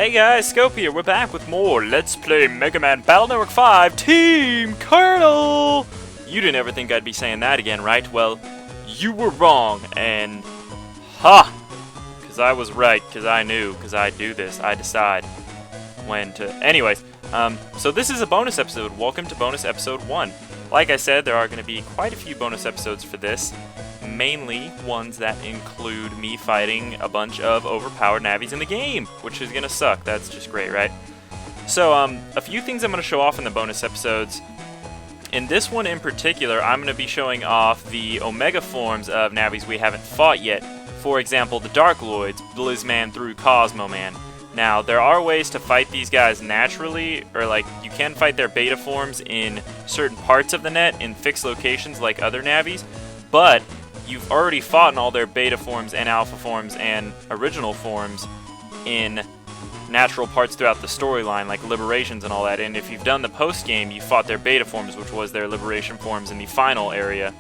Hey guys, Scope here. We're back with more Let's Play Megaman Battle Network 5 Team Colonel! You didn't ever think I'd be saying that again, right? Well, you were wrong, and ha! Because I was right, because I knew, because I do this. I decide when to... Anyways, so this is a bonus episode. Welcome to bonus episode 1. Like I said, there are going to be quite a few bonus episodes for this. Mainly ones that include me fighting a bunch of overpowered navies in the game, which is going to suck. That's just great, right? So, a few things I'm going to show off in the bonus episodes. In this one in particular, I'm going to be showing off the Omega forms of navies we haven't fought yet. For example, the Darkloids, Blizman through Cosmo Man. Now, there are ways to fight these guys naturally, or like, you can fight their beta forms in certain parts of the net in fixed locations like other navies, but you've already fought in all their beta forms and alpha forms and original forms in natural parts throughout the storyline, like liberations and all that. And if you've done the post-game, you fought their beta forms, which was their liberation forms in the final area,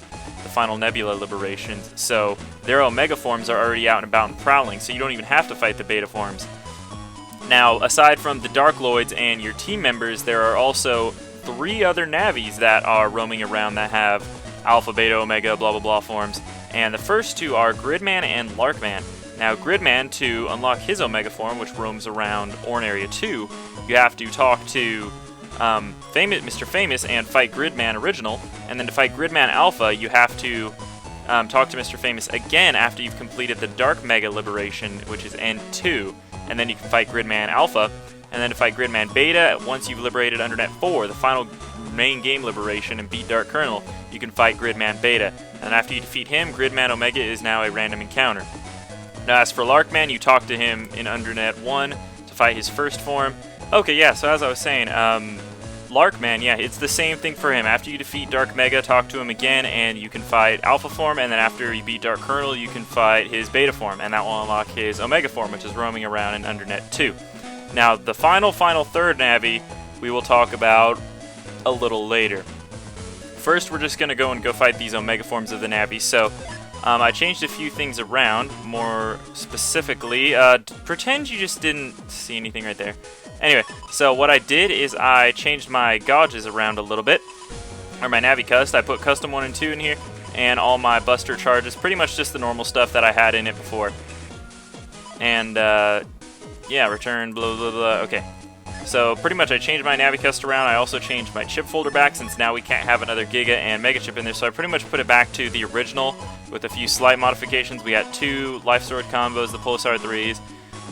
the final Nebula liberations. So their Omega forms are already out and about and prowling, so you don't even have to fight the beta forms. Now, aside from the Darkloids and your team members, there are also 3 other navies that are roaming around that have Alpha, Beta, Omega, blah blah blah forms. And the first 2 are Gridman and Larkman. Now, Gridman, to unlock his Omega form, which roams around Orn Area 2, you have to talk to Mr. Famous and fight Gridman Original. And then to fight Gridman Alpha, you have to talk to Mr. Famous again after you've completed the Dark Mega Liberation, which is End 2. And then you can fight Gridman Alpha. And then to fight Gridman Beta, once you've liberated Undernet 4, the final main game liberation, and beat Dark Colonel, you can fight Gridman Beta. And after you defeat him, Gridman Omega is now a random encounter. Now, as for Larkman, you talk to him in Undernet 1 to fight his first form. Okay, yeah, so as I was saying, Larkman, yeah, it's the same thing for him. After you defeat Dark Mega, talk to him again, and you can fight Alpha form, and then after you beat Dark Colonel, you can fight his Beta form, and that will unlock his Omega form, which is roaming around in Undernet 2. Now, the final third Navi, we will talk about a little later. First, we're just going to go fight these Omega forms of the navies. So, I changed a few things around, more specifically. Pretend you just didn't see anything right there. Anyway, so what I did is I changed my gauges around a little bit, or my Navi Cust. I put Custom 1 and 2 in here, and all my Buster charges, pretty much just the normal stuff that I had in it before. And, yeah, return, blah, blah, blah, okay. So pretty much I changed my Navi Cust around. I also changed my chip folder back since now we can't have another Giga and Mega chip in there. So I pretty much put it back to the original with a few slight modifications. We got 2 Life Sword combos, the Pulsar 3s,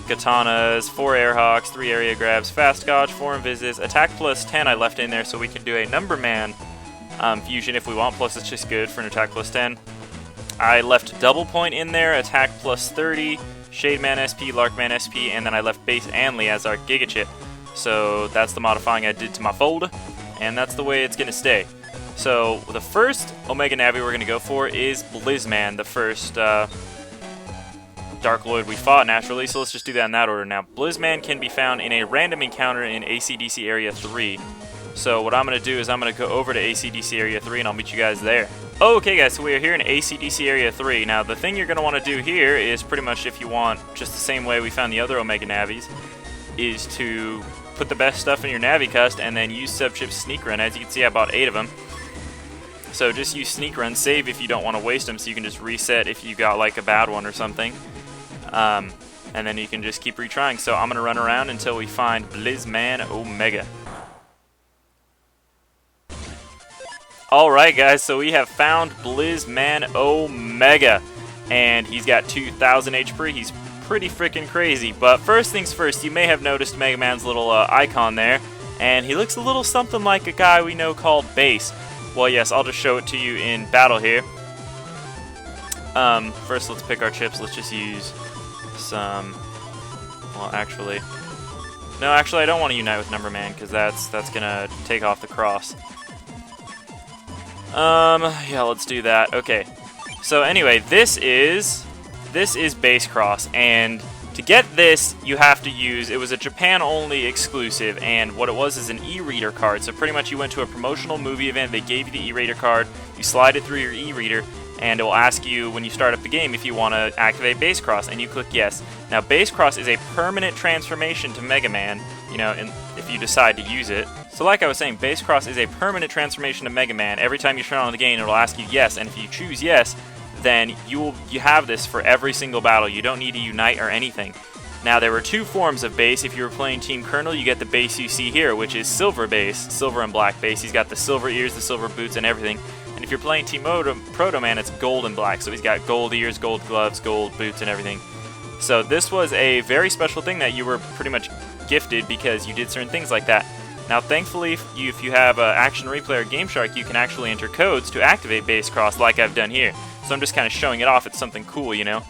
Katanas, 4 Airhawks, 3 Area Grabs, Fast Dodge, 4 Invises, Attack plus 10 I left in there so we can do a Numberman fusion if we want, plus it's just good for an Attack plus 10. I left Double Point in there, Attack plus 30, Shademan SP, Larkman SP, and then I left Base Anley as our Giga chip. So that's the modifying I did to my folder, and that's the way it's going to stay. So the first Omega Navi we're going to go for is Blizman, the first Darkloid we fought naturally, so let's just do that in that order. Now, Blizman can be found in a random encounter in ACDC Area 3. So what I'm going to do is I'm going to go over to ACDC Area 3 and I'll meet you guys there. Okay guys, so we are here in ACDC Area 3. Now the thing you're going to want to do here is pretty much, if you want just the same way we found the other Omega Navis, is to put the best stuff in your Navi Cust and then use Subchip Sneak Run. As you can see, I bought 8 of them. So just use Sneak Run, save if you don't want to waste them, so you can just reset if you got like a bad one or something. And then you can just keep retrying. So I'm going to run around until we find Blizman Omega. Alright guys, so we have found Blizman Omega. And he's got 2,000 HP. He's pretty freaking crazy. But first things first, you may have noticed Megaman's little icon there, and he looks a little something like a guy we know called Bass. Well, yes, I'll just show it to you in battle here. First, let's pick our chips. Let's just use some. Well, actually, no, I don't want to unite with Numberman because that's gonna take off the cross. Yeah, let's do that. Okay. So anyway, this is BassCross, and to get this, you have to use, it was a Japan-only exclusive, and what it was is an e-reader card. So pretty much you went to a promotional movie event, they gave you the e-reader card, you slide it through your e-reader, and it will ask you when you start up the game if you want to activate BassCross, and you click yes. Now BassCross is a permanent transformation to Megaman, you know, if you decide to use it. So like I was saying, BassCross is a permanent transformation to Megaman. Every time you turn on the game, it'll ask you yes, and if you choose yes, then you have this for every single battle. You don't need to unite or anything. Now there were two forms of bass. If you were playing Team Colonel, you get the bass you see here, which is silver bass, silver and black bass. He's got the silver ears, the silver boots, and everything. And if you're playing Team Proto Man, it's gold and black. So he's got gold ears, gold gloves, gold boots, and everything. So this was a very special thing that you were pretty much gifted because you did certain things like that. Now thankfully, if you have Action Replay or Game Shark, you can actually enter codes to activate BassCross like I've done here. So I'm just kind of showing it off. It's something cool, you know.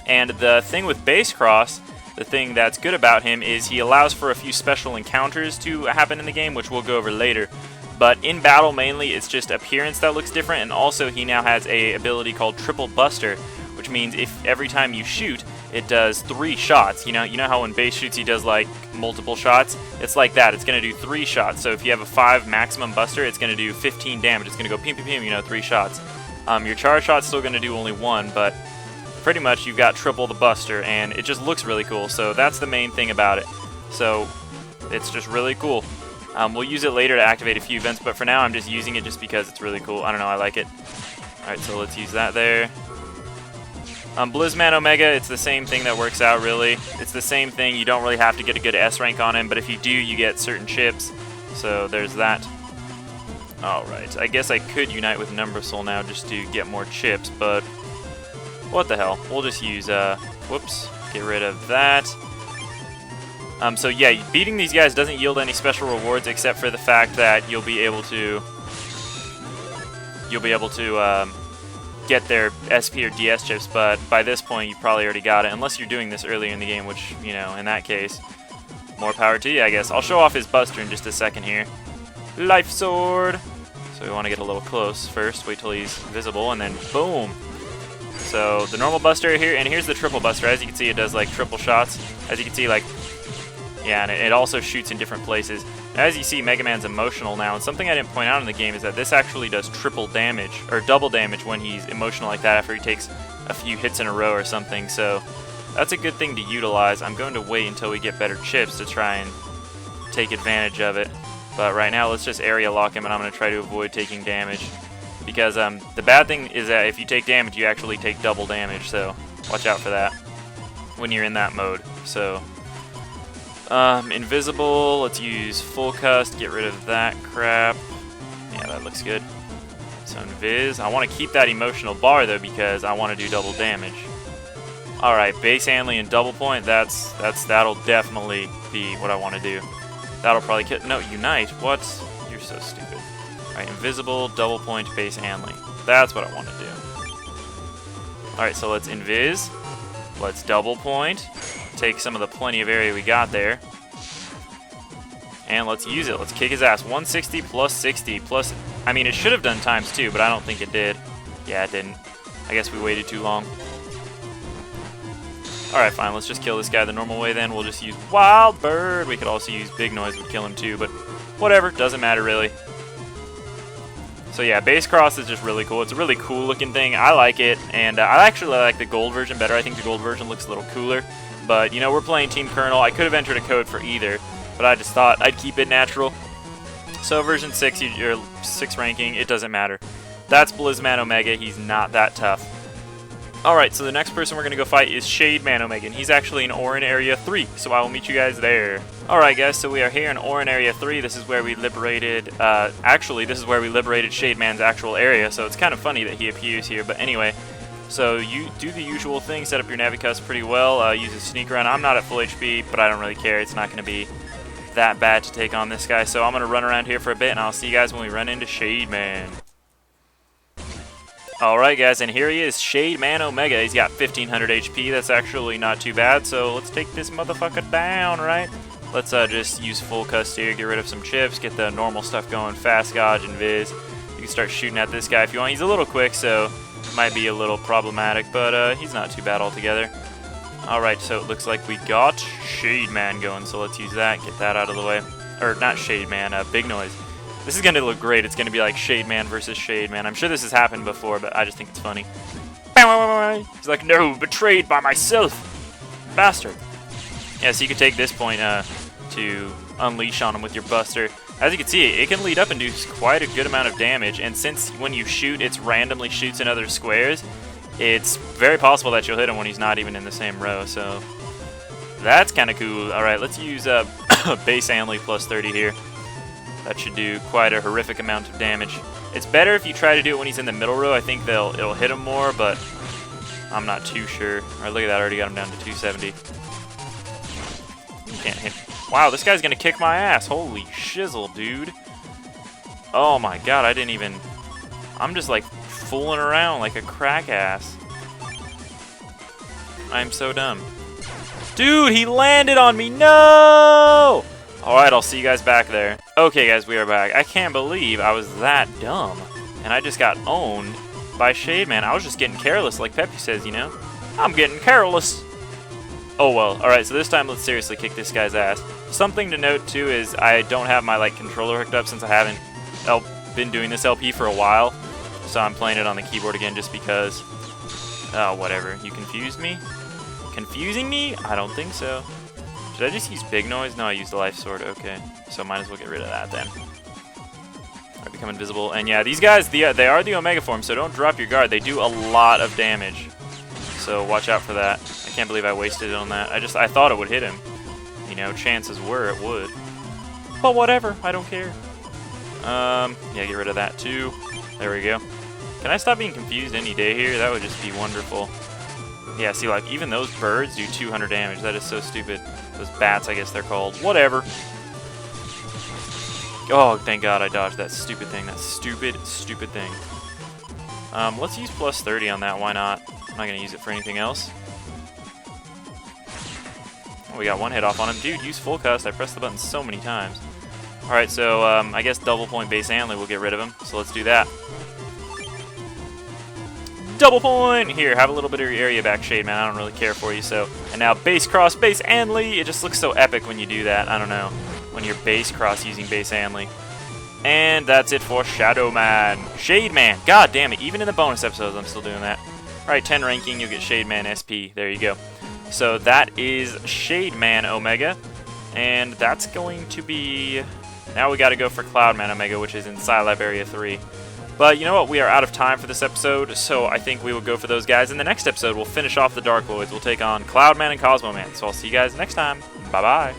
And the thing with BassCross, the thing that's good about him is he allows for a few special encounters to happen in the game, which we'll go over later. But in battle, mainly, it's just appearance that looks different, and also he now has a ability called Triple Buster, which means if every time you shoot, it does 3 shots. You know how when Bass shoots, he does like multiple shots? It's like that. It's going to do 3 shots. So if you have a 5 maximum buster, it's going to do 15 damage. It's going to go pim, pim, pim, you know, 3 shots. Your charge shot's still going to do only 1, but pretty much you've got triple the buster, and it just looks really cool. So that's the main thing about it. So it's just really cool. We'll use it later to activate a few events, but for now I'm just using it just because it's really cool. I don't know, I like it. Alright, so let's use that there. Blizman Omega, it's the same thing that works out, really. It's the same thing. You don't really have to get a good S rank on him, but if you do, you get certain chips. So there's that. Alright, I guess I could unite with Number Soul now just to get more chips, but what the hell. We'll just use, whoops, get rid of that. So yeah, beating these guys doesn't yield any special rewards except for the fact that you'll be able to get their SP or DS chips, but by this point you probably already got it, unless you're doing this earlier in the game, which, you know, in that case, more power to you, I guess. I'll show off his buster in just a second here. Life Sword! So we want to get a little close first, wait till he's visible, and then boom! So the normal buster here, and here's the triple buster. As you can see, it does like triple shots. As you can see, like, yeah, and it also shoots in different places. As you see, Mega Man's emotional now, and something I didn't point out in the game is that this actually does triple damage, or double damage when he's emotional like that after he takes a few hits in a row or something, so that's a good thing to utilize. I'm going to wait until we get better chips to try and take advantage of it, but right now let's just area lock him, and I'm going to try to avoid taking damage, because the bad thing is that if you take damage, you actually take double damage, so watch out for that when you're in that mode. So invisible, let's use full cust, get rid of that crap. Yeah, that looks good. So invis, I want to keep that emotional bar though because I want to do double damage. Alright, bass handling and double point, that'll definitely be what I want to do. That'll probably kill, no, unite, what? You're so stupid. Alright, invisible, double point, bass handling. That's what I want to do. Alright, so let's invis, let's double point. Take some of the plenty of area we got there. And let's use it. Let's kick his ass. 160 plus 60 plus... I mean, it should have done ×2, but I don't think it did. Yeah, it didn't. I guess we waited too long. Alright, fine. Let's just kill this guy the normal way then. We'll just use Wild Bird. We could also use Big Noise would kill him too, but whatever. Doesn't matter, really. So yeah, BassCross is just really cool. It's a really cool looking thing. I like it, and I actually like the gold version better. I think the gold version looks a little cooler. But, you know, we're playing Team Colonel. I could have entered a code for either, but I just thought I'd keep it natural. So version 6, your 6 ranking, it doesn't matter. That's Blizman Omega. He's not that tough. Alright, so the next person we're going to go fight is Shademan Omega, and he's actually in Orin Area 3, so I will meet you guys there. Alright guys, so we are here in Orin Area 3. This is where we liberated, this is where we liberated Shademan's actual area, so it's kind of funny that he appears here, but anyway. So you do the usual thing, set up your Navicus pretty well, use a sneak run. I'm not at full HP, but I don't really care. It's not going to be that bad to take on this guy. So I'm going to run around here for a bit, and I'll see you guys when we run into Shademan. Alright guys, and here he is, Shademan Omega. He's got 1500 HP. That's actually not too bad, so let's take this motherfucker down, right? Let's just use full cust here, get rid of some chips, get the normal stuff going, fast dodge and viz. You can start shooting at this guy if you want. He's a little quick, so might be a little problematic, but he's not too bad altogether. Alright, so it looks like we got Shademan going, so let's use that, get that out of the way. Or, not Shademan, Big Noise. This is gonna look great. It's gonna be like Shademan versus Shademan. I'm sure this has happened before, but I just think it's funny. He's like, no, betrayed by myself, bastard. Yeah, so you could take this point to unleash on him with your Buster. As you can see, it can lead up and do quite a good amount of damage, and since when you shoot, it randomly shoots in other squares, it's very possible that you'll hit him when he's not even in the same row, so that's kind of cool. Alright, let's use base Anli plus 30 here. That should do quite a horrific amount of damage. It's better if you try to do it when he's in the middle row. I think it'll hit him more, but I'm not too sure. Alright, look at that, I already got him down to 270. You can't hit. Wow, this guy's gonna kick my ass. Holy shizzle, dude. Oh my god, I didn't even... I'm just like fooling around like a crack ass. I'm so dumb. Dude, he landed on me. No! Alright, I'll see you guys back there. Okay, guys, we are back. I can't believe I was that dumb. And I just got owned by Shademan. I was just getting careless, like Peppy says, you know? I'm getting careless. Oh well. Alright, so this time let's seriously kick this guy's ass. Something to note too is I don't have my controller hooked up since I haven't been doing this LP for a while. So I'm playing it on the keyboard again just because. Oh, whatever. You confused me? Confusing me? I don't think so. Should I just use big noise? No, I used the life sword. Okay. So might as well get rid of that then. I become invisible. And yeah, these guys, they are the Omega form, so don't drop your guard. They do a lot of damage. So watch out for that. I can't believe I wasted it on that. I thought it would hit him. You know, chances were it would. But whatever, I don't care. Yeah, get rid of that too. There we go. Can I stop being confused any day here? That would just be wonderful. Yeah, see, even those birds do 200 damage. That is so stupid. Those bats, I guess they're called. Whatever. Oh, thank God I dodged that stupid thing. That stupid, stupid thing. Let's use plus 30 on that. Why not? I'm not going to use it for anything else. Oh, we got one hit off on him. Dude, use full cust. I pressed the button so many times. Alright, so I guess double point base Anli will get rid of him. So let's do that. Double point! Here, have a little bit of your area back, Shademan. I don't really care for you, so... And now BassCross, base Anli! It just looks so epic when you do that. I don't know. When you're BassCross using base Anli. And that's it for Shademan. Shademan! God damn it, even in the bonus episodes I'm still doing that. Alright, 10 ranking, you'll get Shademan SP. There you go. So that is Shademan Omega. And that's going to be... Now we gotta go for Cloudman Omega, which is in Scilab Area 3. But you know what? We are out of time for this episode, so I think we will go for those guys. In the next episode, we'll finish off the Darkloids. We'll take on Cloudman and Cosmoman. So I'll see you guys next time. Bye-bye.